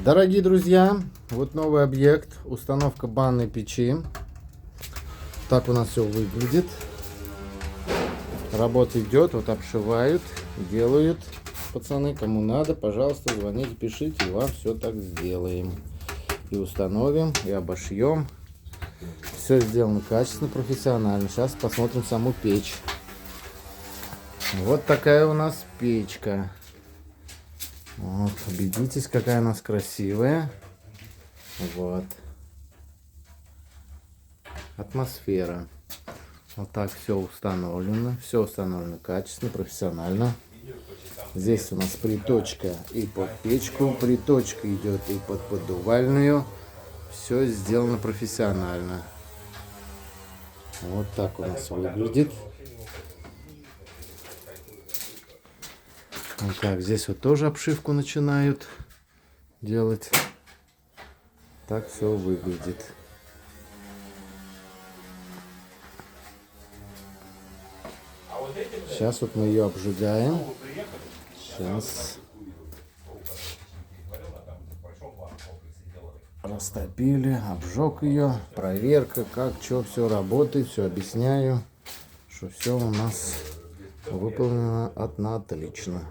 Дорогие друзья, вот новый объект, установка банной печи. Так у нас все выглядит. Работа идет, вот обшивают, делают. Пацаны, кому надо, пожалуйста, звоните, пишите, и вам все так сделаем. И установим, и обошьем. Все сделано качественно, профессионально. Сейчас посмотрим саму печь. Вот такая у нас печка. Вот, убедитесь, какая у нас красивая. Вот. Атмосфера. Вот так все установлено. Все установлено качественно, профессионально. Здесь у нас приточка и под печку. Приточка идет и под поддувальную. Все сделано профессионально. Вот так у нас выглядит. Вот так, здесь вот тоже обшивку начинают делать. Так все выглядит. Сейчас вот мы ее обжигаем. Сейчас. Растопили, обжег ее. Проверка, как, что, все работает, все объясняю, что все у нас выполнено отлично.